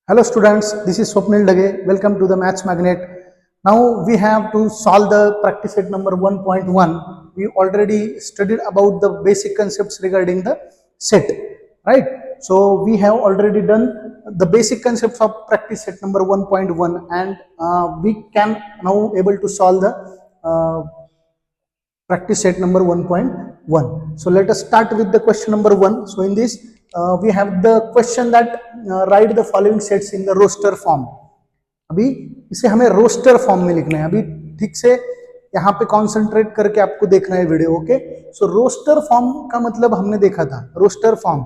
Hello students, this is Swapnil Dage. Welcome to the Maths Magnet. Now we have to solve the practice set number 1.1. We already studied about the basic concepts regarding the set, right? So we have already done the basic concepts of practice set number 1.1 and we can now able to solve the practice set number 1.1. So let us start with the question number 1. So in this we have the question that write the following sets in the roster form. अभी इसे हमें roster form में लिखना है. अभी ठीक से यहाँ पे कॉन्सेंट्रेट करके आपको देखना है वीडियो. ओके, सो रोस्टर फॉर्म का मतलब हमने देखा था. रोस्टर फॉर्म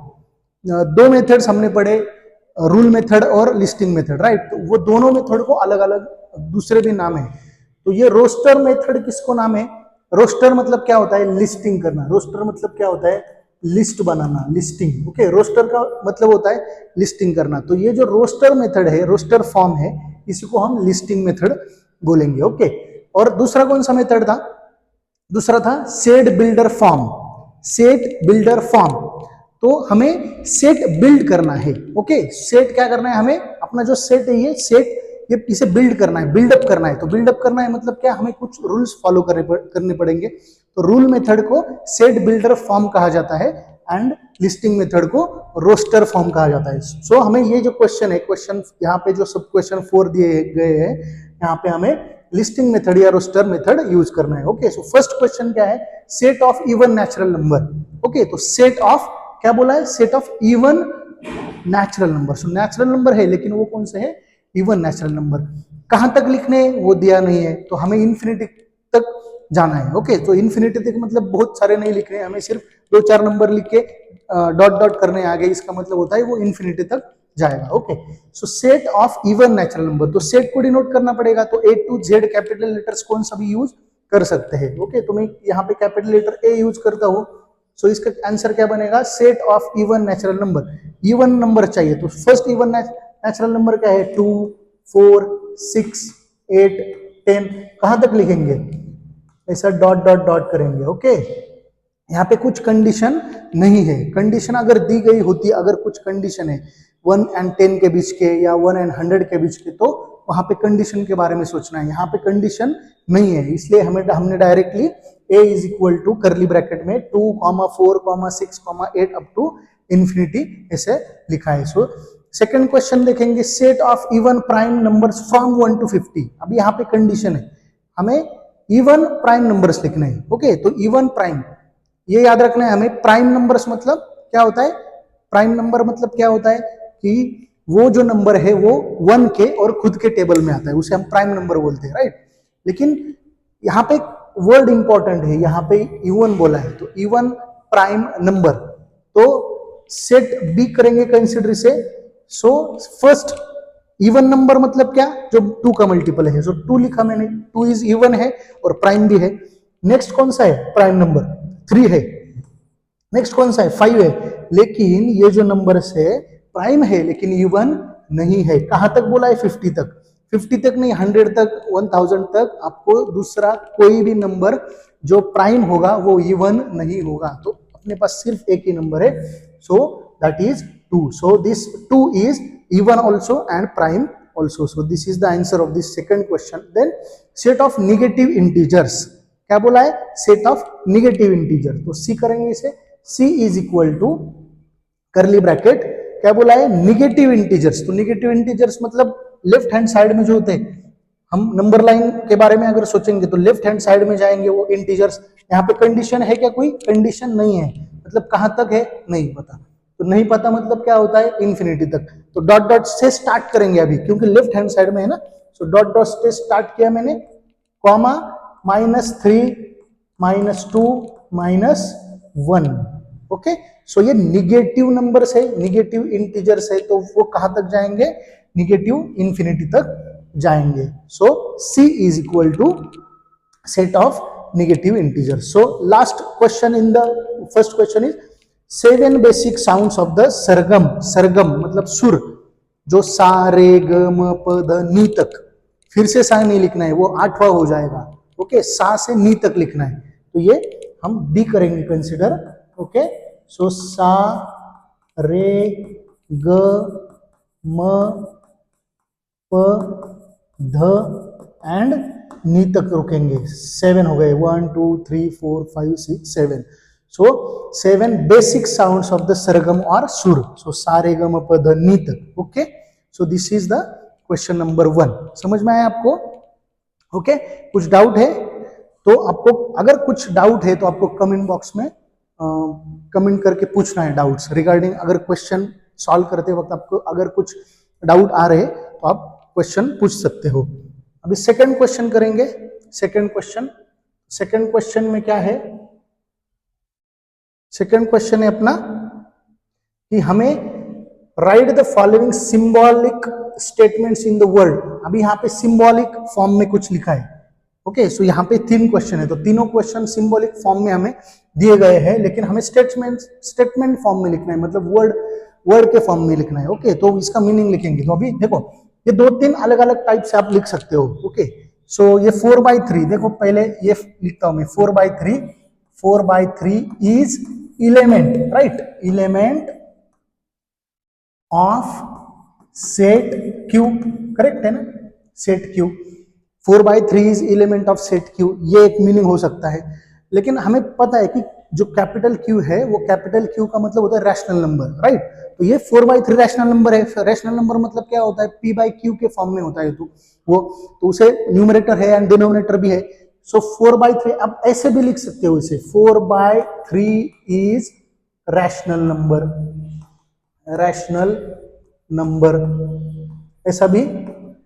दो मेथड्स हमने पढ़े, रूल मेथड और लिस्टिंग मेथड, राइट. तो वो दोनों मेथड को अलग अलग दूसरे भी नाम है. तो ये रोस्टर मेथड किसको नाम है? रोस्टर मतलब क्या होता है? लिस्टिंग करना. रोस्टर मतलब क्या होता है? लिस्ट बनाना, लिस्टिंग. ओके, रोस्टर का मतलब होता है लिस्टिंग करना. तो ये जो रोस्टर मेथड है, रोस्टर फॉर्म है, इसी को हम लिस्टिंग मेथड बोलेंगे. ओके, और दूसरा कौन सा मेथड था? दूसरा था set builder form. Set builder form, तो हमें सेट बिल्ड करना है. ओके, सेट क्या करना है? हमें अपना जो सेट है ये सेट ये इसे बिल्ड करना है, बिल्डअप करना है. तो बिल्डअप करना है मतलब क्या? हमें कुछ रूल्स फॉलो करने पड़ेंगे. तो रूल मेथड को सेट बिल्डर फॉर्म कहा जाता है एंड लिस्टिंग मेथड को रोस्टर फॉर्म कहा जाता है. सो हमें ये जो क्वेश्चन है, क्वेश्चन यहाँ पे जो सब क्वेश्चन 4 दिए गए हैं, यहाँ पे हमें लिस्टिंग मेथड या रोस्टर मेथड यूज करना है. ओके, सो फर्स्ट क्वेश्चन क्या है? Set of even natural number. Okay, तो सेट ऑफ क्या बोला है? Set of even natural number. So natural number है लेकिन वो कौन से है? Even natural number. कहां तक लिखने वो दिया नहीं है, तो हमें इन्फिनिटी तक जाना है. ओके, तो इन्फिनिटी तक मतलब बहुत सारे नहीं लिखने, हमें सिर्फ 2-4 नंबर लिख के डॉट डॉट करने आगे, इसका मतलब होता है वो इन्फिनिटी तक जाएगा. Okay, so set of even natural number. तो सेट को डिनोट करना पड़ेगा, तो ए टू जेड कैपिटल लेटर्स कौन सा भी यूज कर सकते हैं. ओके, तो मैं यहाँ पे कैपिटल लेटर ए यूज करता हूँ. सो इसका आंसर क्या बनेगा? Set of even natural number. Even number चाहिए, तो फर्स्ट इवन नेचुरल नंबर क्या है? 2, 4, 6, 8, 10. कहां तक लिखेंगे? ऐसा डॉट डॉट डॉट करेंगे. ओके, यहाँ पे कुछ कंडीशन नहीं है. कंडीशन अगर दी गई होती, अगर कुछ कंडीशन है 1 and 10 के बीच के या 1 and 100 के बीच के, तो वहां पे कंडीशन के बारे में सोचना है. यहाँ पे कंडीशन नहीं है, इसलिए हमने directly a is equal to curly bracket में 2, 4, 6, 8 अप टू इंफिनिटी ऐसे लिखा है. सो सेकंड क्वेश्चन देखेंगे, set of even prime numbers from 1 to 50. अभी यहाँ पे कंडीशन है, हमें इवन प्राइम नंबर्स लिखने हैं. ओके, तो इवन प्राइम ये याद रखना है हमें. प्राइम नंबर्स मतलब क्या होता है? प्राइम नंबर मतलब क्या होता है कि वो जो नंबर है वो 1 के और खुद के टेबल में आता है, उसे हम प्राइम नंबर बोलते हैं, राइट. लेकिन यहाँ पे वर्ड इंपॉर्टेंट है, यहाँ पे इवन बोला है, तो इवन प्राइम नंबर. तो सेट बी करेंगे कंसिडर से. सो फर्स्ट इवन नंबर मतलब क्या? जो 2 का मल्टीपल है. सो 2 लिखा मैंने, 2 इज इवन है और प्राइम भी है. नेक्स्ट कौन सा है? प्राइम नंबर 3 है. नेक्स्ट कौन सा है? 5 है. लेकिन ये जो नंबर है प्राइम है लेकिन इवन नहीं है. कहां तक बोला है? 50 तक. 50 तक नहीं, 100 तक, 1000 तक. आपको दूसरा कोई भी नंबर जो प्राइम होगा वो इवन नहीं होगा. तो अपने पास सिर्फ एक ही नंबर है, so that is 2. So this 2 is even also and prime also. So this is the answer of this second question. Then set of negative integers. क्या बोला है? set of negative integer. तो C करेंगे इसे. C is equal to करली bracket. क्या बोला है? Negative integers. तो नेगेटिव इंटीजर्स मतलब लेफ्ट हैंड साइड में जो होते हैं, हम नंबर लाइन के बारे में अगर सोचेंगे तो लेफ्ट हैंड साइड में जाएंगे वो इंटीजर्स. यहाँ पे कंडीशन है क्या? कोई कंडीशन नहीं है. मतलब कहां तक है नहीं पता. तो नहीं पता मतलब क्या होता है? इन्फिनिटी तक. तो डॉट डॉट से स्टार्ट करेंगे अभी, क्योंकि लेफ्ट हैंड साइड में है ना. सो डॉट डॉट से स्टार्ट किया मैंने, कॉमा -3, -2, -1. ओके, सो ये निगेटिव नंबर्स है, निगेटिव इंटीजर्स है, तो वो कहां तक जाएंगे? निगेटिव इन्फिनिटी तक जाएंगे. So C is equal to set of negative integers. So last question in the first question is 7 basic sounds of the sargam. सरगम मतलब सुर, जो सा रे ग म प ध नी तक. फिर से सा नहीं लिखना है, वो 8वां हो जाएगा. ओके, सा से नी तक लिखना है. तो ये हम डी करेंगे कंसिडर. ओके, सो सा रे ग म प ध एंड नी तक रुकेंगे। 7 हो गए, 1 2 3 4 5 6 7। So 7 basic sounds of the sargam और सुर। सो सारे गम प ध नी तक। Okay, so this is the question number 1। समझ में आया आपको? ओके, कुछ डाउट है तो आपको, अगर कुछ डाउट है तो आपको कमेंट बॉक्स में कमेंट करके पूछना है डाउट्स रिगार्डिंग। अगर क्वेश्चन सॉल्व करते वक्त आपको अगर कुछ डाउट आ रहे तो आप क्वेश्चन पूछ सकते हो। अभी सेकंड क्वेश्चन करेंगे। सेकंड क्वेश्चन में क्या है? सेकंड क्वेश्चन है अपना कि हमें right the following symbolic statements in the word. अभी यहाँ पे सिंबॉलिक फॉर्म में कुछ लिखा है। ओके, सो यहाँ पे 3 क्वेश्चन है, तो तीनों क्वेश्चन सिंबॉलिक फॉर्म में हमें दिए गए हैं, लेकिन हमें स्टेटमेंट फॉर्म में लिखना है, मतलब वर्ड के फॉर्म में लिखना है। ओके, तो इसका मीनिंग लिखेंगे। तो अभी देखो, ये 2-3 अलग अलग टाइप से आप लिख सकते हो। ओके, सो ये 4/3, देखो पहले ये लिखता हूं मैं, 4/3 is element, right, element of set Q, correct है ना, set Q. 4/3 is element of set Q, ये एक मीनिंग हो सकता है। लेकिन हमें पता है कि जो कैपिटल क्यू है, वो कैपिटल क्यू का मतलब होता है रैशनल नंबर, राइट। तो ये 4/3 रैशनल नंबर है। रैशनल नंबर मतलब क्या होता है? p/q के फॉर्म में होता है। तो उसे न्यूमरेटर है एंड डिनोमिनेटर भी है। सो 4/3 अब ऐसे भी लिख सकते हो इसे, 4/3 इज रैशनल नंबर, ऐसा भी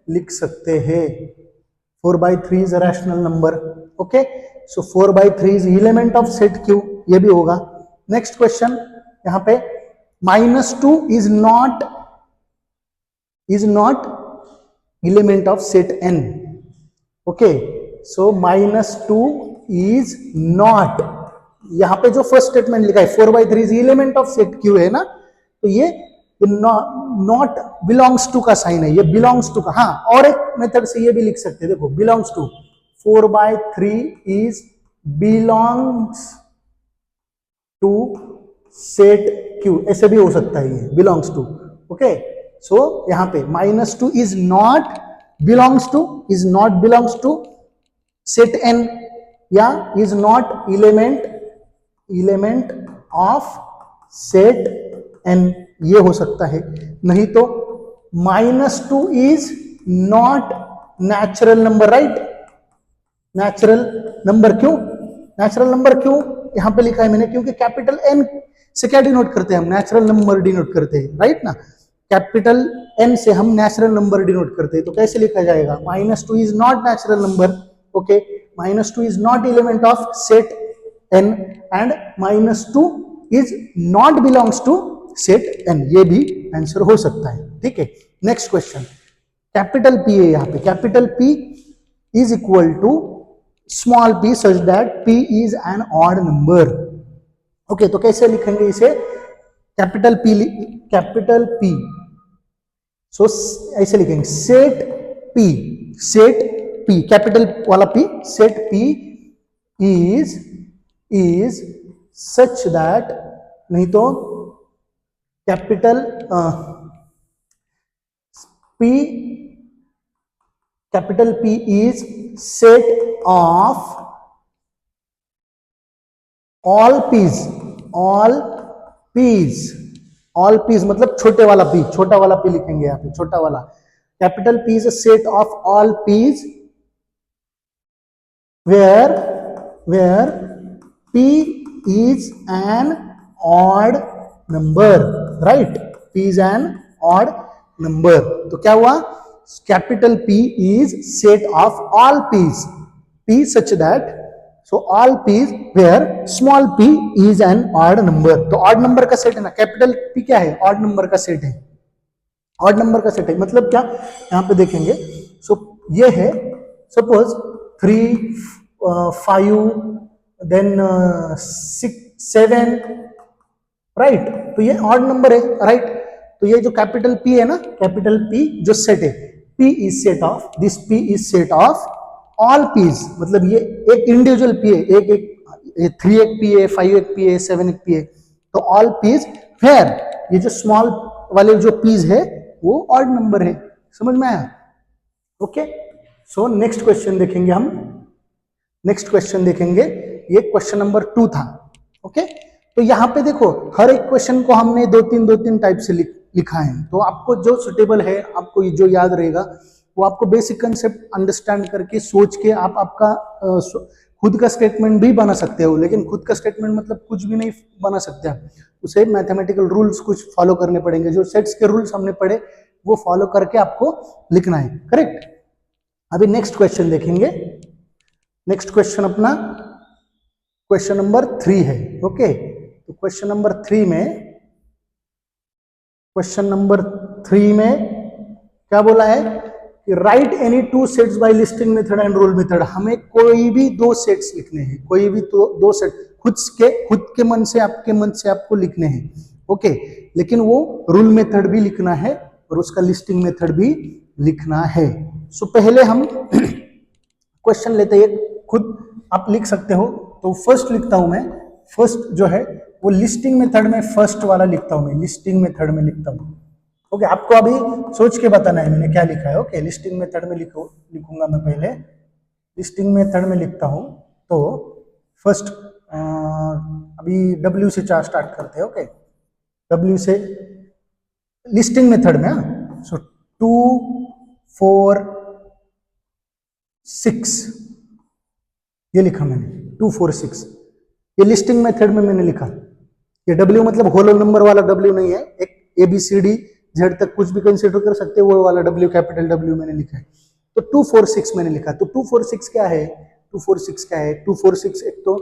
लिख सकते हैं। 4/3 is rational number. Okay, so 4/3 is element of set Q, ये भी होगा। नेक्स्ट क्वेश्चन यहां पे, -2 is not element of set n। Okay, so -2 is not, यहां पे जो फर्स्ट स्टेटमेंट लिखा है 4/3 is element of set Q है ना, तो ये नॉट बिलोंग्स टू का साइन है, ये बिलोंग्स टू का। हाँ, और एक मेथड से ये भी लिख सकते हैं, देखो, belongs to, 4/3 is belongs to set Q, ऐसे भी हो सकता है ये, बिलोंग्स टू। ओके, सो यहां पे -2 is not belongs to set n, या is not element of set n, ये हो सकता है। नहीं तो -2 is not natural number, right. Natural number क्यों यहां पे लिखा है मैंने? क्योंकि कैपिटल N से क्या डिनोट करते हैं हम? नेचुरल नंबर डिनोट करते हैं, राइट ना। कैपिटल N से हम नेचुरल नंबर डिनोट करते हैं, तो कैसे लिखा जाएगा? -2 is not natural number. Okay, -2 is not element of set n and -2 is not belongs to set n, ये भी आंसर हो सकता है। ठीक है, नेक्स्ट क्वेश्चन, कैपिटल P है यहां पे। Capital P is equal to small p such that p is an odd number. Okay, तो कैसे लिखेंगे इसे? कैपिटल P, सो ऐसे लिखेंगे, सेट P, कैपिटल वाला P, set P is such that, नहीं तो capital P is set of all p's, मतलब छोटा वाला P लिखेंगे यहाँ पे, छोटा वाला। Capital P is a set of all p's where P is an odd number, right, P is an odd number. तो क्या हुआ? Capital P is set of all p's, P such that, so all p's where small p is an odd number. तो odd number का set है ना, capital P क्या है? Odd number का सेट है। ऑड नंबर का सेट है मतलब क्या? यहां पे देखेंगे, सो ये है, सपोज 3 5 देन 6 7, राइट, तो ये ऑड नंबर है, राइट। तो ये जो कैपिटल P है ना, कैपिटल P जो सेट है, P is set of, this P is set of all p's, मतलब ये एक इंडिविजुअल P है, एक 3 एक P है, 5 एक P है, 7 एक P है। तो ऑल पीस वेयर ये जो स्मॉल वाले जो पीस है वो ऑड नंबर है। समझ में आया? ओके, सो नेक्स्ट क्वेश्चन देखेंगे हम। नेक्स्ट क्वेश्चन देखेंगे, ये क्वेश्चन नंबर 2 था। ओके, तो यहाँ पे देखो हर एक क्वेश्चन को हमने दो तीन टाइप से लिखा है, तो आपको जो सुटेबल है, आपको जो याद रहेगा वो आपको बेसिक कंसेप्ट अंडरस्टैंड करके सोच के आप आपका खुद का स्टेटमेंट भी बना सकते हो। लेकिन खुद का स्टेटमेंट मतलब कुछ भी नहीं बना सकते आप, उसे मैथमेटिकल रूल्स कुछ फॉलो करने पड़ेंगे। जो सेट्स के रूल्स हमने पढ़े वो फॉलो करके आपको लिखना है, करेक्ट। अभी नेक्स्ट क्वेश्चन देखेंगे। नेक्स्ट क्वेश्चन अपना क्वेश्चन नंबर 3 है। ओके, तो क्वेश्चन नंबर 3 में क्या बोला है कि write any 2 sets by listing method and rule method. हमें कोई भी 2 सेट्स लिखने हैं, कोई भी तो 2 सेट खुद के मन से, आपके मन से आपको लिखने हैं। ओके, लेकिन वो रूल मेथड भी लिखना है और उसका लिस्टिंग मेथड भी लिखना है। सो पहले हम क्वेश्चन लेते हैं, खुद आप लिख सकते हो। तो फर्स्ट लिखता हूं मैं, फर्स्ट जो है वो लिस्टिंग मेथड में फर्स्ट वाला लिखता हूं मैं, लिस्टिंग मेथड में लिखता हूं। ओके, आपको अभी सोच के बताना है मैंने क्या लिखा है। ओके, लिस्टिंग मेथड में लिखूंगा मैं पहले, लिस्टिंग मेथड में लिखता हूं। तो फर्स्ट अभी W से स्टार्ट करते हैं। ओके, W से लिस्टिंग मेथड में, सो 2 4 6 ये लिखा मैंने, 2 4 6 ये लिस्टिंग मेथड में मैंने लिखा। ये W मतलब होल नंबर वाला W नहीं है, एक ABCD Z तक कुछ भी कंसीडर कर सकते हैं, वो वाला W, कैपिटल W मैंने लिखा है। तो 2 4 6 मैंने लिखा। तो 2 4 6 क्या है, 2 4 6 क्या है, 2 4 6 एक तो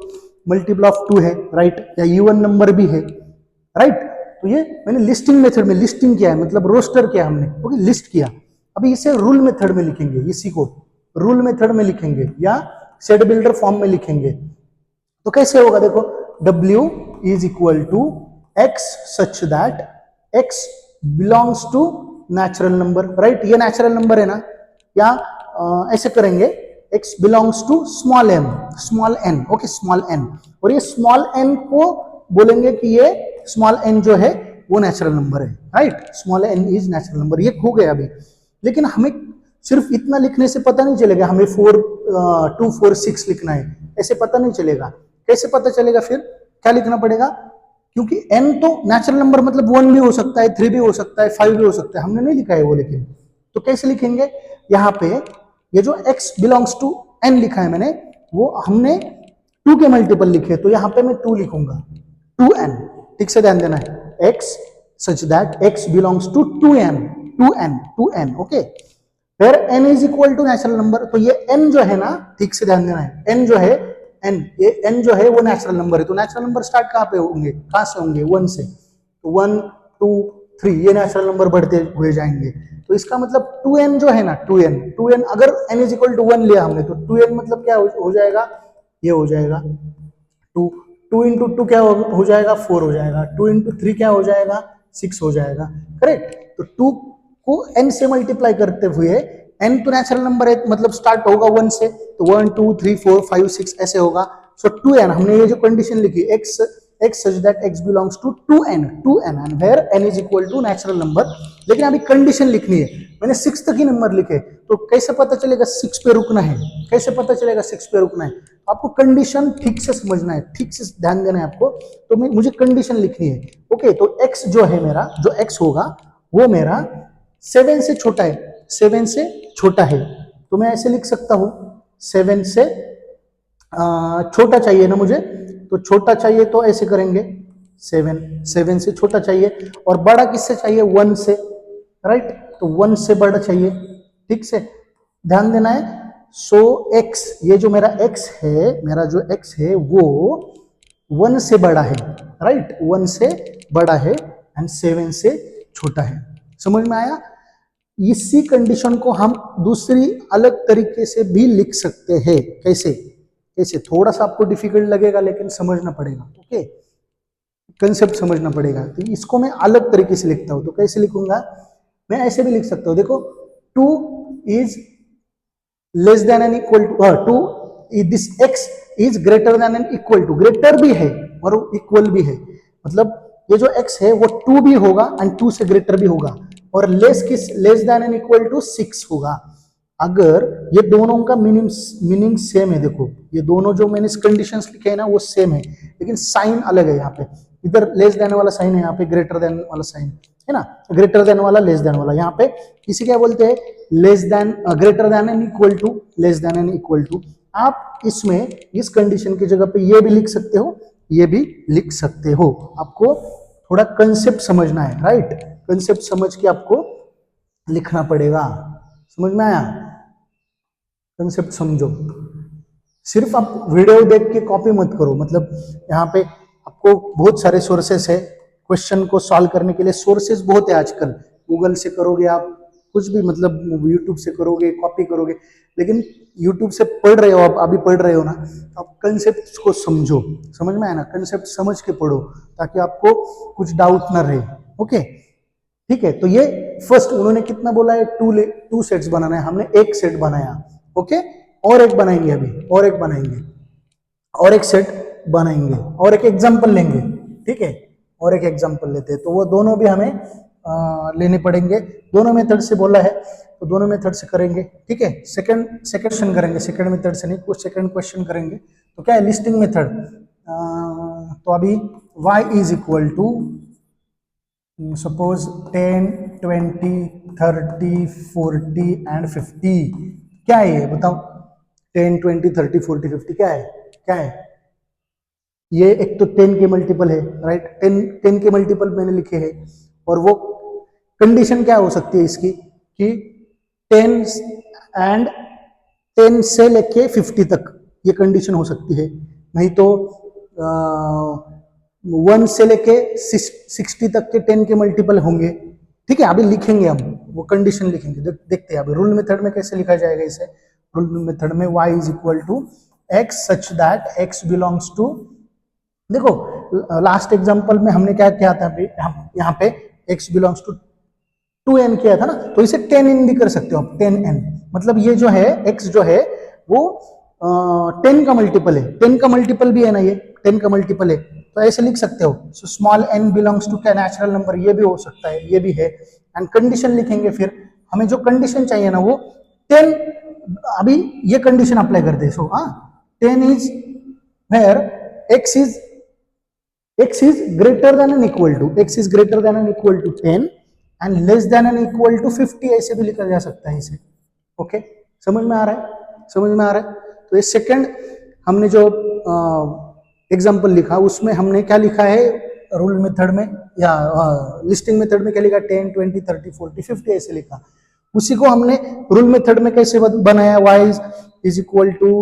मल्टीपल ऑफ 2 है, राइट, या इवन नंबर भी है, राइट। तो ये मैंने लिस्टिंग मेथड में लिस्टिंग किया है, मतलब रोस्टर किया हमने, ओके, लिस्ट किया। अभी इसे रूल मेथड में लिखेंगे, इसी को रूल मेथड में लिखेंगे या सेट बिल्डर फॉर्म में लिखेंगे। तो कैसे होगा, देखो W is equal to X such that X belongs to natural number, right, ये नेचुरल नंबर है ना, या ऐसे करेंगे X belongs to small n, okay, small n, और ये स्मॉल n को बोलेंगे कि ये स्मॉल n जो है वो नेचुरल नंबर है, right, small n is natural number. ये हो गया अभी। लेकिन हमें सिर्फ इतना लिखने से पता नहीं चलेगा, हमें 2 4 6 लिखना है, ऐसे पता नहीं चलेगा। कैसे पता चलेगा, फिर क्या लिखना पड़ेगा, क्योंकि n तो नेचुरल नंबर मतलब 1 भी हो सकता है, 3 भी हो सकता है, 5 भी हो सकता है, हमने नहीं लिखा है वो। लेकिन तो कैसे लिखेंगे, यहाँ पे ये जो x बिलोंग्स टू n लिखा है मैंने, वो हमने 2 के मल्टीपल लिखे, तो यहाँ पे मैं 2 लिखूंगा, 2n, ठीक से ध्यान देना है, x such that x belongs to 2n, okay. फिर n is equal to natural number, तो ये n जो है ना, ठीक से ध्यान देना है, n जो है ये n जो है वो नेचुरल नंबर है। तो नेचुरल नंबर स्टार्ट कहाँ पे होंगे, कहाँ से होंगे, 1 से। तो 1 2 3 ये नेचुरल नंबर बढ़ते हुए जाएंगे। तो इसका मतलब 2n जो है ना, 2n अगर n इज इक्वल टू 1 लिया हमने, तो 2n मतलब क्या हो जाएगा, ये हो जाएगा 2 इंटू 2 क्या हो जाएगा, 4 हो जाएगा, 2 इंटू 3 क्या हो जाएगा, 6 हो जाएगा, करेक्ट। तो 2 को n से मल्टीप्लाई करते हुए, n तो नेचुरल नंबर है मतलब स्टार्ट होगा 1 से, तो 1 2 3 4 5 6 ऐसे होगा। सो 2n हमने ये जो कंडीशन लिखी, x such that x belongs to 2n and where n is equal to natural number. लेकिन अभी कंडीशन लिखनी है, मैंने 6 तक ही नंबर लिखे, तो कैसे पता चलेगा 6 पे रुकना है, कैसे पता चलेगा 6 पे रुकना है, आपको कंडीशन ठीक से समझना है, ठीक से ध्यान देना है आपको। तो मुझे कंडीशन लिखनी है। ओके, तो x जो है मेरा, जो x होगा वो मेरा 7 से छोटा है, 7 से छोटा है, तो मैं ऐसे लिख सकता हूं, 7 से छोटा चाहिए ना मुझे, तो छोटा चाहिए तो ऐसे करेंगे, 7 से छोटा चाहिए, और बड़ा किससे चाहिए, 1 से, राइट, तो 1 से बड़ा चाहिए, ठीक से ध्यान देना है। सो x, ये जो मेरा x है, मेरा जो x है वो 1 से बड़ा है, राइट, 1 से बड़ा है एंड 7 से छोटा है। समझ में आया। इसी कंडीशन को हम दूसरी अलग तरीके से भी लिख सकते हैं। कैसे, कैसे, थोड़ा सा आपको डिफिकल्ट लगेगा लेकिन समझना पड़ेगा, ओके, कंसेप्ट समझना पड़ेगा। तो इसको मैं अलग तरीके से लिखता हूं, तो कैसे लिखूंगा, मैं ऐसे भी लिख सकता हूं, देखो 2 is less than and equal to 2, this x is greater than and equal to, greater भी है और इक्वल भी है, मतलब ये जो x है वो 2 भी होगा एंड 2 से ग्रेटर भी होगा, और less than and equal to 6 होगा। अगर ये दोनों का मीनिंग सेम है, देखो ये दोनों जो मैंने कंडीशंस लिखे हैं ना वो सेम है, लेकिन साइन अलग है। यहाँ पे इधर लेस देन वाला साइन है, यहाँ पे ग्रेटर देन वाला साइन है ना, ग्रेटर देन वाला लेस देन वाला। यहाँ पे इसे क्या बोलते हैं, less than, greater than and equal to, less than and equal to. आप इसमें इस कंडीशन की जगह पे ये भी लिख सकते हो, ये भी लिख सकते हो। आपको थोड़ा कंसेप्ट समझना है, राइट, कंसेप्ट समझ के आपको लिखना पड़ेगा। समझ में आया, कंसेप्ट समझो। सिर्फ आप वीडियो देख के कॉपी मत करो, मतलब यहाँ पे आपको बहुत सारे सोर्सेस है क्वेश्चन को सॉल्व करने के लिए, सोर्सेस बहुत है आजकल। गूगल से करोगे आप कुछ भी, मतलब यूट्यूब से करोगे, कॉपी करोगे, लेकिन यूट्यूब से पढ़ रहे हो आप, अभी पढ़ रहे हो ना, तो आप कंसेप्ट को समझो। समझ में आया ना, कंसेप्ट समझ के पढ़ो ताकि आपको कुछ डाउट ना रहे। ओके, ठीक है। तो ये फर्स्ट उन्होंने कितना बोला है, टू सेट्स बनाना है, हमने एक सेट बनाया। ओके, और एक बनाएंगे अभी, और एक बनाएंगे, और एक सेट बनाएंगे, और एक एग्जांपल लेंगे। ठीक है, और एक एग्जांपल लेते हैं, तो वो दोनों भी हमें लेने पड़ेंगे। दोनों मेथड से बोला है तो दोनों मेथड से करेंगे। ठीक है, सेकंड क्वेश्चन करेंगे, सेकंड मेथड से नहीं, कुछ सेकंड क्वेश्चन करेंगे। तो क्या है, लिस्टिंग मेथड। तो अभी y is equal to suppose 10, 20, 30, 40 and 50। क्या है ये बताओ, 10, 20, 30, 40, 50 क्या है, क्या है ये? एक तो 10 के मल्टीपल है, राइट, 10 के मल्टीपल मैंने लिखे हैं। और वो कंडीशन क्या हो सकती है इसकी कि 10 एंड 10 से लेके 50 तक ये कंडीशन हो सकती है, नहीं तो 1 से लेके 60 तक के 10 के मल्टीपल होंगे। ठीक है, अभी लिखेंगे हम, वो कंडीशन लिखेंगे, देखते हैं अभी रूल मेथड में कैसे लिखा जाएगा इसे। रूल मेथड में y is equal to X such that x belongs to, देखो लास्ट एग्जांपल में हमने क्या किया था, यहाँ पे x बिलोंग्स टू 2n किया था ना, तो इसे 10n भी कर सकते हो आप, 10n मतलब ये जो है x जो है वो 10 का मल्टीपल है, 10 का मल्टीपल भी है ना, ये 10 का मल्टीपल है, तो ऐसे लिख सकते हो। So small n belongs to क्या, नेचुरल नंबर, ये भी हो सकता है, ये भी है। एंड कंडीशन लिखेंगे, फिर हमें जो कंडीशन चाहिए ना वो 10, अभी ये कंडीशन अप्लाई कर दे। So 10 is where x is greater than and equal to, x is greater than and equal to 10 and less than and equal to 50, ऐसे भी लिखा जा सकता है इसे। ओके, समझ में आ रहा है, समझ में आ रहा है। तो ये सेकंड हमने जो एग्जांपल लिखा उसमें हमने क्या लिखा है, रूल मेथड में या लिस्टिंग मेथड में क्या लिखा, 10, 20, 30, 40, 50 ऐसे लिखा। उसी को हमने रूल मेथड में कैसे बनाया, y is equal to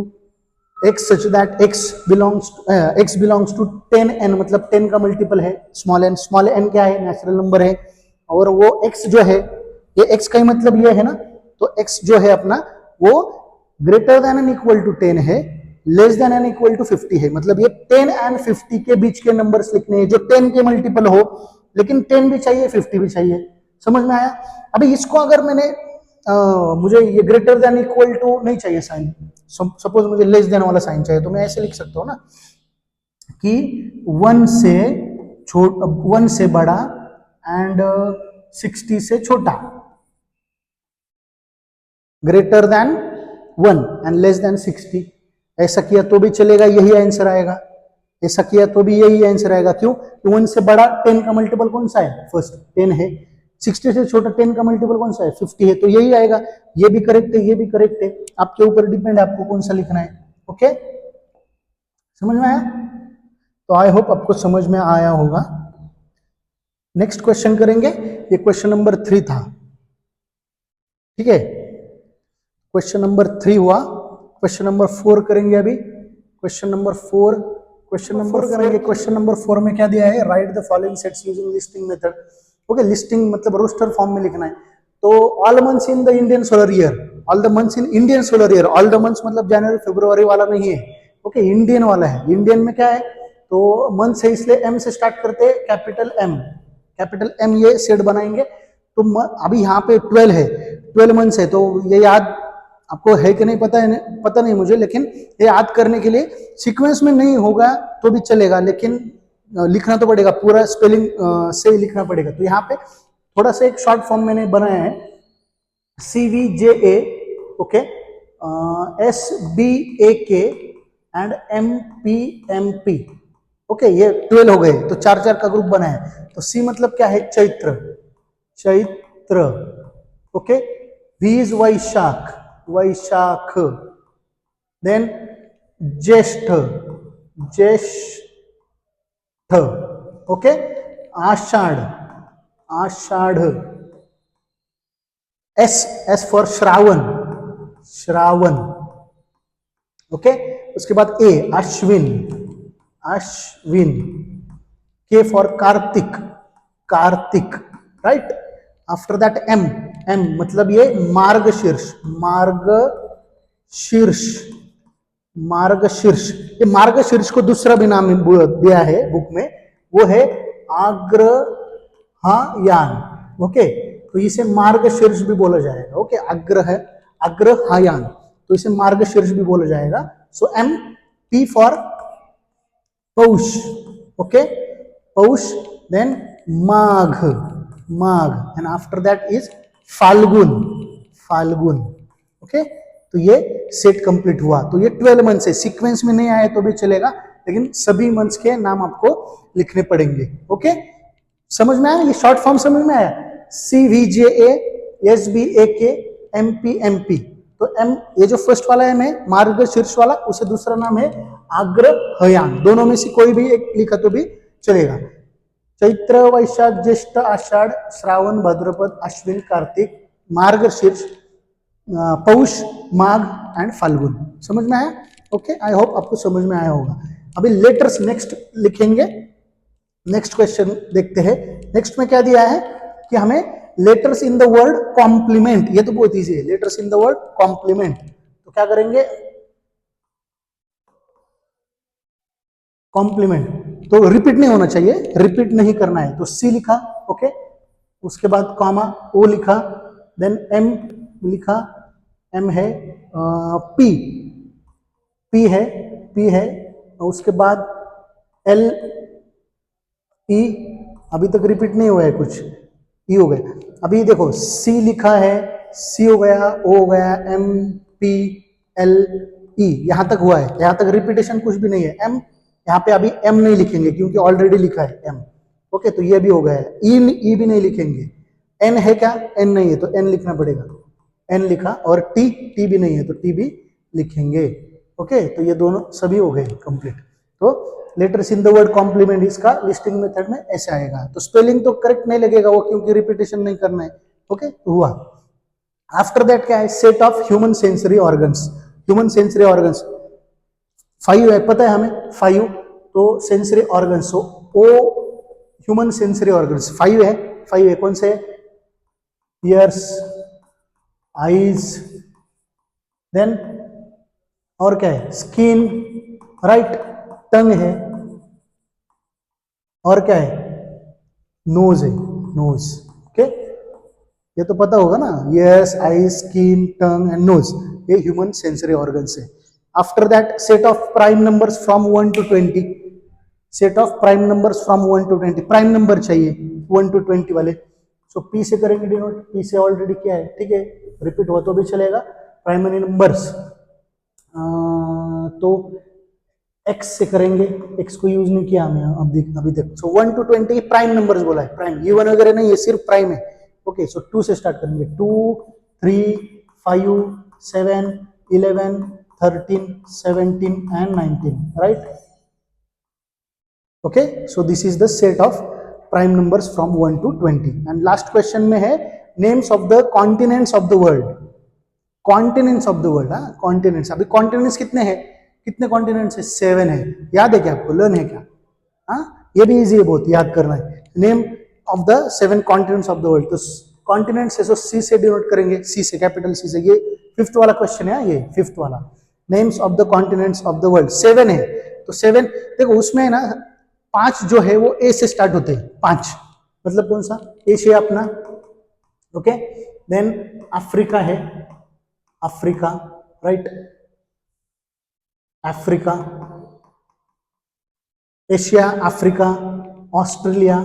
x such that x belongs to 10n, मतलब 10 का मल्टीपल है स्मॉल n क्या है, नेचुरल नंबर है, और वो x जो है, ये x का ही मतलब ये है ना, तो x जो है अपना वो greater than and equal to 10 है, less than and equal to 50 है, मतलब ये 10 एंड 50 के बीच के नंबर्स लिखने हैं जो 10 के मल्टीपल हो, लेकिन 10 भी चाहिए 50 भी चाहिए। समझ में आया। अभी इसको अगर मैंने मुझे ये ग्रेटर देन इक्वल टू नहीं चाहिए साइन, सपोज मुझे लेस देन वाला साइन चाहिए, तो मैं ऐसे लिख सकता हूँ ना कि 1 से बड़ा एंड 60 से छोटा, greater than 1 and less than 60। ऐसा किया तो भी चलेगा, यही आंसर आएगा। ऐसा किया तो भी यही आंसर आएगा। क्यों? 1 से बड़ा 10 का मल्टीपल कौन सा है, फर्स्ट 10 है। 60 से छोटा 10 का मल्टीपल कौन सा है, 50 है, तो यही आएगा। ये भी करेक्ट है, ये भी करेक्ट है, आपके ऊपर डिपेंड है आपको कौन सा लिखना है। ओके, समझ में आया? तो आई होप आपको समझ में आया होगा। नेक्स्ट क्वेश्चन करेंगे, ये क्वेश्चन नंबर 3 था। ठीक है, क्वेश्चन नंबर 3 हुआ। क्वेश्चन नंबर 4 करेंगे अभी। क्वेश्चन नंबर 4 करेंगे। क्वेश्चन नंबर 4 में क्या दिया है, right the following sets using listing method. Okay, listing मतलब रोस्टर फॉर्म में लिखना है। तो all months in the Indian solar year, all the months in Indian solar year, all the months मतलब जनवरी फरवरी वाला नहीं है। ओके, इंडियन वाला है। इंडियन में क्या है, तो मंथ है इसलिए एम से स्टार्ट करते हैं, कैपिटल एम ये सेट बनाएंगे। तो अभी यहाँ पे 12 है, 12 मंथ्स है, तो ये याद आपको है कि नहीं पता नहीं मुझे, लेकिन ये याद करने के लिए सीक्वेंस में नहीं होगा तो भी चलेगा, लेकिन लिखना तो पड़ेगा, पूरा स्पेलिंग से ही लिखना पड़ेगा। तो यहाँ पे थोड़ा सा एक शॉर्ट फॉर्म मैंने बनाया है, CVJA okay, SBAK and MPMP, okay, ये 12 हो गए, तो 4-4 का ग्रुप बना है। तो सी मतलब क्या है? Chaitra, Chaitra, okay. V is Vaishakh, Vaishakh, then Jyeshtha, Jyeshtha, okay. Ashadh, Ashadh, S for Shravan, Shravan, okay. उसके बाद A Ashwin, Ashwin, K for Kartik, Kartik, right. After that M, M मतलब ये मार्गशीर्ष, मार्गशीर्ष, मार्गशीर्ष। ये मार्गशीर्ष को दूसरा भी नाम दिया है बुक में, वो है अग्रहायण, ओके। तो इसे मार्गशीर्ष भी बोला जाएगा, ओके। अग्रहायण, तो इसे मार्गशीर्ष भी बोला जाएगा। So M, P for Paush, okay, Paush, then Magh, Magh, and after that is Phalgun, Phalgun, okay. तो ये सेट कंप्लीट हुआ। तो ये 12 मंथ्स है, सीक्वेंस में नहीं आए तो भी चलेगा, लेकिन सभी मंथ्स के नाम आपको लिखने पड़ेंगे, ओके। समझ में आया? ये शॉर्ट फॉर्म समझ में आया? CVJA, SBAK, MPMP। तो एम, ये जो फर्स्ट वाला है मैं मार्गशीर्ष वाला, उसे दूसरा नाम है अग्रहायण। दोनों में से कोई भी एक लिखा तो भी चलेगा। चैत्र, वैशाख, ज्येष्ठ, आषाढ़, श्रावण, भाद्रपद, अश्विन, कार्तिक, मार्गशीर्ष, पौष, माघ एंड फाल्गुन। समझ में आया? ओके, आई होप आपको समझ में आया होगा। अभी लेटर्स नेक्स्ट लिखेंगे। नेक्स्ट क्वेश्चन देखते हैं। नेक्स्ट में क्या दिया है कि हमें letters in the word complement, ये तो बहुत इजी है, letters in the word complement. तो क्या करेंगे? कॉम्प्लीमेंट तो रिपीट नहीं होना चाहिए, रिपीट नहीं करना है। तो सी लिखा, ओके, उसके बाद कॉमा, ओ लिखा, देन एम लिखा, एम है, पी, पी है, पी है, उसके बाद एल, ई, अभी तक रिपीट नहीं हुआ है कुछ, ई हो गया। अभी देखो सी लिखा है, सी हो गया, ओ हो गया, एम, पी, एल, ई, यहां तक हुआ है, यहां तक रिपीटेशन कुछ भी नहीं है। एम, यहाँ पे अभी एम नहीं लिखेंगे क्योंकि ऑलरेडी लिखा है एम, ओके, तो ये भी हो गया है। ई भी नहीं लिखेंगे। एन है क्या? एन नहीं है तो एन लिखना पड़ेगा, एन लिखा। और टी, टी भी नहीं है तो टी भी लिखेंगे, ओके। तो ये दोनों सभी हो गए कंप्लीट। तो letters in the word complement इसका लिस्टिंग मेथड में ऐसे आएगा। तो स्पेलिंग तो करेक्ट नहीं लगेगा वो, क्योंकि रिपीटेशन नहीं करना है, ओके, तो हुआ। आफ्टर दैट क्या है? Set of human sensory organs. Human sensory organs 5 है, पता है हमें 5, तो sensory organs, oh human sensory organs 5 है, 5 है। कौन से? ईयर्स, आईज, देन और क्या है? स्किन, राइट, टंग है, और क्या है? नोज है, नोज, ओके। ये तो पता होगा ना, ears, eyes, skin, tongue and nose, ये ह्यूमन सेंसरी ऑर्गन्स है। After that set of prime numbers from 1 to 20, set of prime numbers from 1 to 20, prime number चाहिए 1 to 20 वाले। सो पी से करेंगे डिनोट, पी से ऑलरेडी क्या है, ठीक है, रिपीट हुआ तो भी चलेगा। प्राइमरी नंबर्स तो एक्स से करेंगे, एक्स को यूज नहीं किया हमने अभी तक। सो 1 to 20 प्राइम नंबर्स बोला है, प्राइम, ये 1 वगैरह नहीं, ये सिर्फ प्राइम है, ओके। सो 2 से स्टार्ट करेंगे, 2, 3, 5, 7, 11, 13, 17 and 19, right, okay. So this is the set of prime numbers from 1 to 20। And last question में है names of the continents of the world, continents of the world. हाँ, कॉन्टिनेंट्स, अभी continents कितने हैं? कितने continents है? 7 है। याद है क्या आपको? लर्न है क्या? हाँ, ये भी इजी है बहुत, याद करना है। Name of the 7 continents of the world. तो कॉन्टिनेंट्स है, सो सी से डिनोट करेंगे, सी से, कैपिटल सी से। ये 5th वाला क्वेश्चन है, ये 5th वाला। Names of the continents of the world 7 है। तो 7 देखो, उसमें है ना 5 जो है वो ए से स्टार्ट होते हैं, 5 मतलब कौन सा? एशिया अपना, ओके। देन अफ्रीका है, Africa, right, Africa, Asia, Africa, Australia,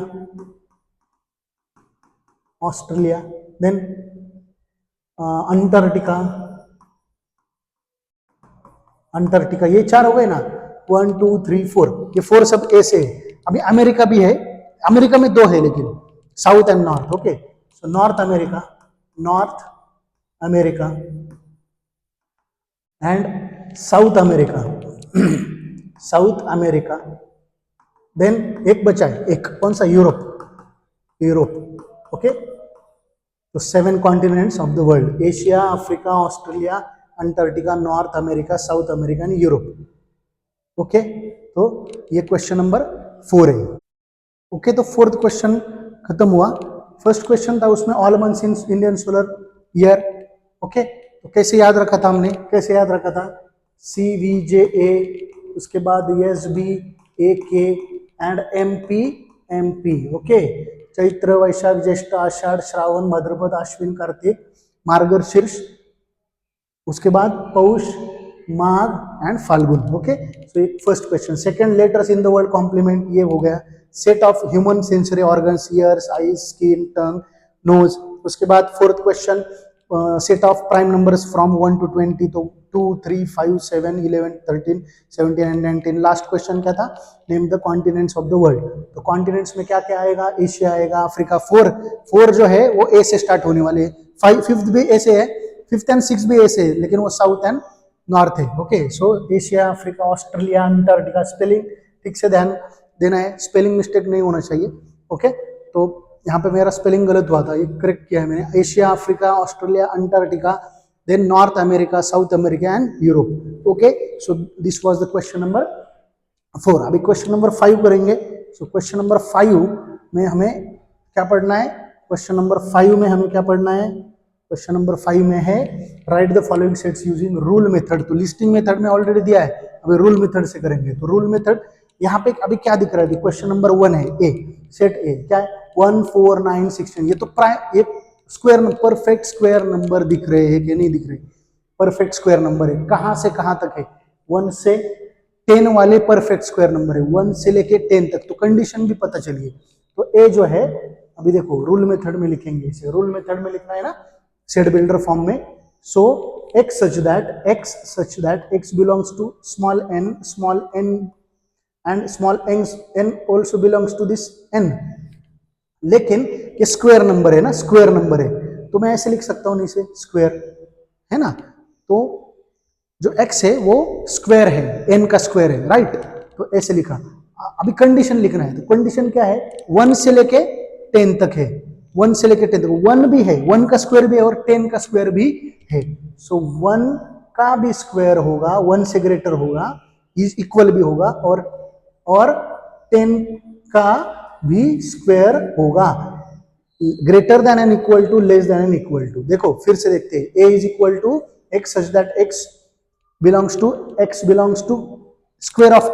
Australia, then Antarctica, Antarctica, ये 4 हो गए ना, 1 2 3 4, ये 4 सब ए से है। अभी अमेरिका भी है, अमेरिका में 2 है लेकिन, south and north. Okay, so North America, North America and South America, South America. Then एक बचा है, एक कौन सा, यूरोप, यूरोप। ओके, तो 7 continents of the world, Asia, Africa, Australia, Antarctica, north America, South America and Europe. Okay, तो ये question number 4 है। ओके, तो 4th क्वेश्चन खत्म हुआ। फर्स्ट क्वेश्चन था उसमें all months in Indian solar year. Okay, तो कैसे याद रखा था हमने, कैसे याद रखा था, CVJA, उसके बाद SBAK and MP। Okay, Chaitra, Vaishakh, Jyeshtha, Ashadh, Shravan, Bhadrapad, Ashwin, Kartik, Margashirsha, उसके बाद Paush, Magh and Phalgun. Okay, so first question. Second, letters in the word complement, ये हो गया। Set of human sensory organs, ears, eyes, skin, tongue, nose. उसके बाद fourth question, set of prime numbers from 1 to 20, तो 2 3 5 7 11 13 17 and 19। Last question क्या था, name the continents of the world. तो continents में क्या क्या आएगा, एशिया आएगा, अफ्रीका, 4 जो है वो ए से स्टार्ट होने वाले, 5th भी ए से है, 5th एंड 6th भी ए से है, लेकिन वो साउथ एंड नॉर्थ है। ओके, सो Asia, Africa, Australia, Antarctica. Spelling ठीक से ध्यान देना है, स्पेलिंग मिस्टेक नहीं होना चाहिए। ओके, तो यहाँ पे मेरा स्पेलिंग गलत हुआ था, ये करेक्ट किया है मैंने। Asia, Africa, Australia, Antarctica, then North America, South America and Europe. Okay, so this was the question number 4। अभी क्वेश्चन नंबर 5 करेंगे। सो क्वेश्चन नंबर 5 में हमें क्या पढ़ना है, क्वेश्चन नंबर 5 में हमें क्या पढ़ना है, क्वेश्चन नंबर 5 में है right the following sets using rule method. तो लिस्टिंग मेथड में ऑलरेडी दिया है, अभी रूल मेथड से करेंगे। तो रूल मेथड यहाँ पे अभी क्या दिख रहा है, क्वेश्चन नंबर 1 है, ए, सेट ए क्या है, 1 4 9 16। ये तो प्राय एक स्क्वायर, परफेक्ट स्क्वायर नंबर दिख रहे हैं कि नहीं दिख रहे, परफेक्ट स्क्वायर नंबर है। कहां से कहां तक है, 1 से 10 वाले परफेक्ट स्क्वायर नंबर है, 1 से लेके 10 तक। तो कंडीशन भी पता चलिए। तो ए जो है, अभी देखो रूल मेथड में लिखेंगे इसे, रूल मेथड में लिखना है ना, सेट बिल्डर फॉर्म में। सो x such that x belongs to small n and small n also belongs to this n। लेकिन ये स्क्वायर नंबर है ना, स्क्वायर नंबर है, तो मैं ऐसे लिख सकता हूं इसे, स्क्वायर है ना। तो जो x है वो स्क्वायर है, n का स्क्वायर है, राइट। तो ऐसे लिखा। अभी कंडीशन लिखना है, तो कंडीशन क्या है, 1 से लेके 10 तक है, 1 से लेके 10 तक, 1 भी है, 1 का स्क्वायर भी है और 10 का स्क्वायर भी है। सो 1 का भी स्क्वायर होगा, 1 से ग्रेटर होगा, इज इक्वल भी होगा, और 10 का भी स्क्वायर होगा, greater than and equal to, less than and equal to. देखो फिर से देखते हैं, a is equal to x such that x belongs to square of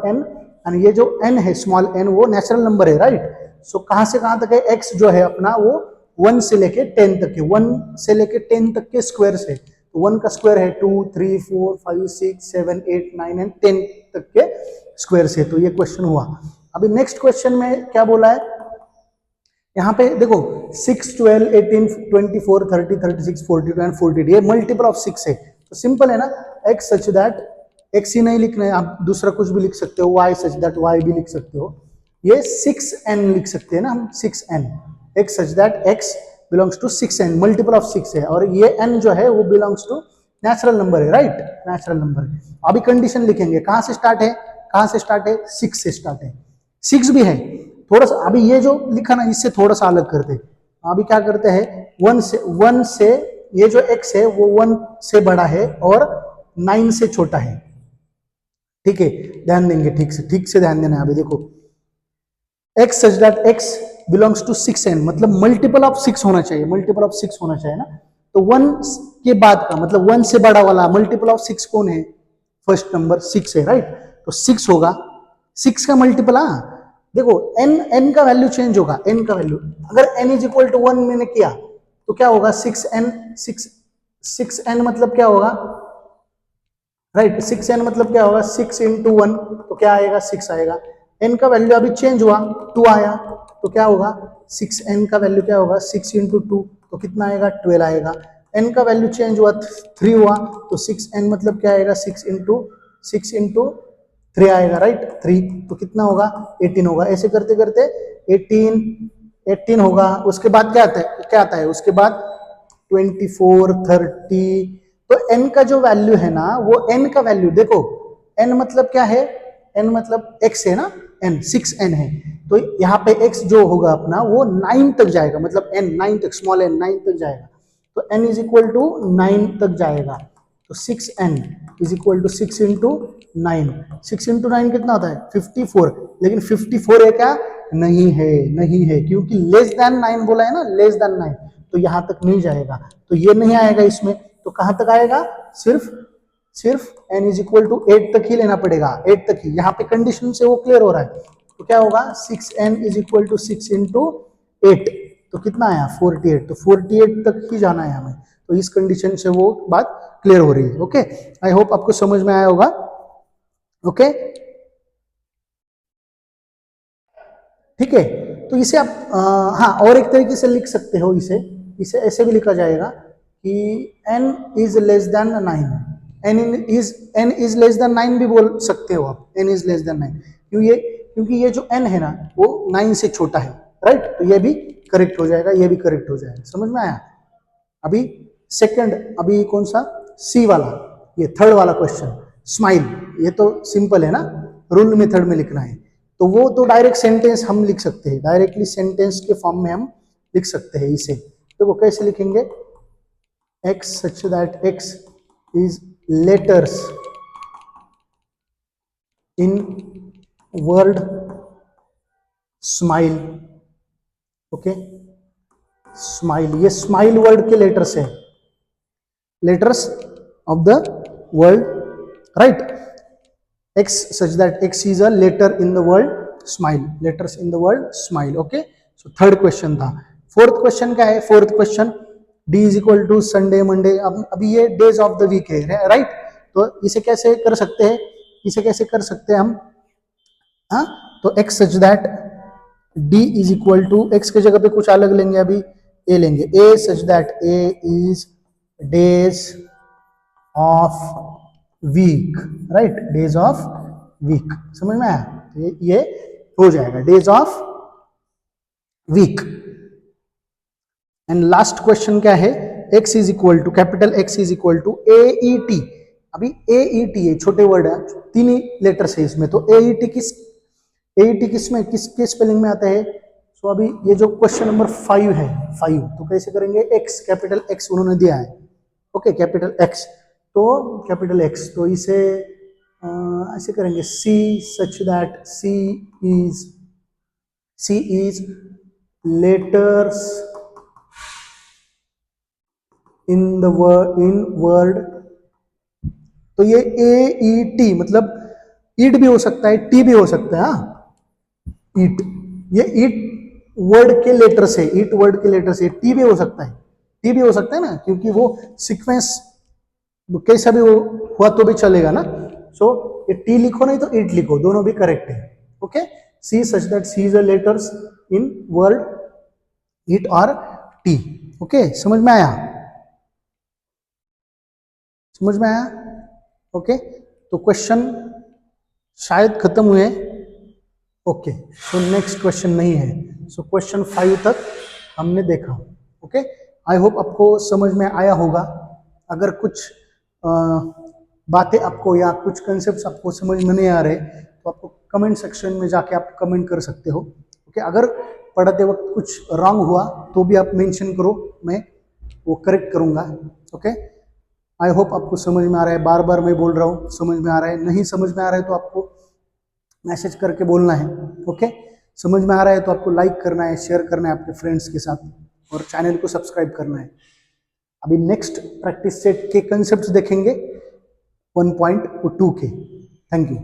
n, and ये जो n है, स्मॉल n, वो नेचुरल नंबर है, राइट। सो कहां से कहां तक है, x जो है अपना वो 1 से लेके 10 तक है, 1 से लेके 10 तक के स्क्वायर से। तो 1 का स्क्वायर है 2 3 4 5 6 7 8 9 एंड 10 तक के स्क्वायर से। तो ये क्वेश्चन हुआ। अभी नेक्स्ट क्वेश्चन में क्या बोला है, यहाँ पे देखो 6 12 18 24 30 36 42 एंड 42, ये मल्टीपल ऑफ 6 है। तो सिंपल है ना, x सच दैट, x ही नहीं लिखना है, आप दूसरा कुछ भी लिख सकते हो, y सच दैट y भी लिख सकते हो, ये 6n लिख सकते हैं ना हम, 6n, x such that x belongs to 6n, multiple of 6 है, और ये n जो है वो बिलोंग्स टू नेचुरल नंबर है, राइट, नेचुरल नंबर है। अभी कंडीशन लिखेंगे, कहां से स्टार्ट है, 6 से स्टार्ट है, 6 भी है थोड़ा सा। अभी ये जो लिखा ना, इससे थोड़ा सा अलग करते हैं। अभी क्या करते हैं, 1 से ये जो x है वो 1 से बड़ा है और 9 से छोटा है, ठीक है, ध्यान देंगे, ठीक से ध्यान देना है। अभी देखो x such that x belongs to 6n, मतलब मल्टीपल ऑफ 6 होना चाहिए, मल्टीपल ऑफ 6 होना चाहिए ना। तो 1 के बाद का मतलब 1 से बड़ा वाला मल्टीपल ऑफ 6 कौन है, फर्स्ट नंबर 6 है, राइट। तो 6 होगा, 6 का मल्टीपल, हाँ देखो n का वैल्यू चेंज होगा, n का वैल्यू अगर n इज इक्वल टू 1 मैंने किया तो क्या होगा, 6n मतलब क्या होगा, राइट, 6n मतलब क्या होगा, 6 into 1 तो क्या आएगा, 6 आएगा। n का वैल्यू अभी चेंज हुआ, 2 आया, तो क्या होगा, 6n का वैल्यू क्या होगा, 6 into 2 तो कितना आएगा, 12 आएगा। n का वैल्यू चेंज हुआ 3 हुआ, तो 6n मतलब क्या आएगा, 6 इंटू 3 आएगा, राइट, 3, तो कितना होगा 18 होगा। ऐसे करते करते 18 होगा। उसके बाद क्या आता है उसके बाद 24, 30। तो n का जो वैल्यू है ना, वो n का वैल्यू देखो, n मतलब क्या है, n मतलब x है ना, n 6n है, तो यहाँ पे x जो होगा अपना वो 9 तक जाएगा, मतलब n 9 तक, स्मॉल n 9 तक जाएगा, तो n इज इक्वल टू 9 तक जाएगा। तो 6n is equal to 6 into 9, 6 into 9 कितना होता है 54, लेकिन 54 है क्या, नहीं है, नहीं है, क्योंकि लेस देन 9 बोला है ना, लेस देन 9, तो यहां तक नहीं जाएगा, तो ये नहीं आएगा इसमें, तो कहां तक आएगा, सिर्फ n इज इक्वल टू 8 तक ही लेना पड़ेगा, 8 तक ही, यहाँ पे कंडीशन से वो क्लियर हो रहा है, तो क्या होगा 6n is equal to 6 into 8, तो कितना आया 48, तो 48 तक ही जाना है हमें, तो इस कंडीशन से वो बात क्लियर हो रही है। ओके, आई होप आपको समझ में आया होगा। ओके, ठीक है, तो इसे आप हाँ और एक तरीके से लिख सकते हो, इसे ऐसे भी लिखा जाएगा कि n is less then 9, n is less then 9 भी बोल सकते हो आप, n इज लेस देन 9, क्योंकि ये जो n है ना वो 9 से छोटा है, राइट, तो ये भी करेक्ट हो जाएगा, ये भी करेक्ट हो जाएगा, समझ में आया। अभी अभी कौन सा, सी वाला, ये थर्ड वाला क्वेश्चन, स्माइल, ये तो सिंपल है ना, रूल मेथड में लिखना है, तो वो तो डायरेक्ट सेंटेंस हम लिख सकते हैं, डायरेक्टली सेंटेंस के फॉर्म में हम लिख सकते हैं इसे, तो वो कैसे लिखेंगे, x such that x is letters in word smile। Okay, smile, ये स्माइल वर्ड के लेटर्स है, letters of the word, right, x such that x is a letter in the word smile, letters in the word smile। Okay, so third question था। Fourth question क्या है, fourth question d is equal to Sunday Monday, अभी ये days of the week है, right, तो इसे कैसे कर सकते हैं हम, हाँ, तो x such that d is equal to, x के जगह पे कुछ अलग लेंगे, अभी a लेंगे, a such that a is days of week, right, days of week, समझ में आया, तो ये हो जाएगा days of week. And last question क्या है, x is equal to, capital X is equal to AET, अभी AET है, छोटे वर्ड है, 3 ही लेटर्स है इसमें, तो AET किसमें किसके स्पेलिंग में आता है, सो अभी ये जो क्वेश्चन नंबर 5 है, 5, तो कैसे करेंगे, x, कैपिटल X उन्होंने दिया है, ओके, कैपिटल X, तो इसे ऐसे करेंगे, C such that C is letters in word, तो ये AET मतलब ईट भी हो सकता है, टी भी हो सकता है, ईट, ये ईट वर्ड के लेटर्स है, ईट वर्ड के लेटर्स है, टी भी हो सकता है, ना, क्योंकि वो सीक्वेंस कैसा भी हुआ तो भी चलेगा ना, सो ये टी लिखो नहीं तो ईट लिखो, दोनों भी करेक्ट है। Okay, C such that C is a letters in word eat और टी। ओके, समझ में आया, ओके, तो क्वेश्चन शायद खत्म हुए। ओके, सो नेक्स्ट क्वेश्चन नहीं है, सो क्वेश्चन 5 तक हमने देखा। ओके, आई होप आपको समझ में आया होगा। अगर कुछ बातें आपको या कुछ कंसेप्ट आपको समझ में नहीं आ रहे तो आपको कमेंट सेक्शन में जाके आप कमेंट कर सकते हो। ओके, अगर पढ़ते वक्त कुछ रॉन्ग हुआ तो भी आप मेंशन करो, मैं वो करेक्ट करूँगा। ओके, आई होप आपको समझ में आ रहा है, बार बार मैं बोल रहा हूँ समझ में आ रहा है, नहीं समझ में आ रहा है तो आपको मैसेज करके बोलना है। ओके, समझ में आ रहा है तो आपको लाइक करना है, शेयर करना है आपके फ्रेंड्स के साथ और चैनल को सब्सक्राइब करना है। अभी नेक्स्ट प्रैक्टिस सेट के कंसेप्ट्स देखेंगे 1.2 के। Thank you.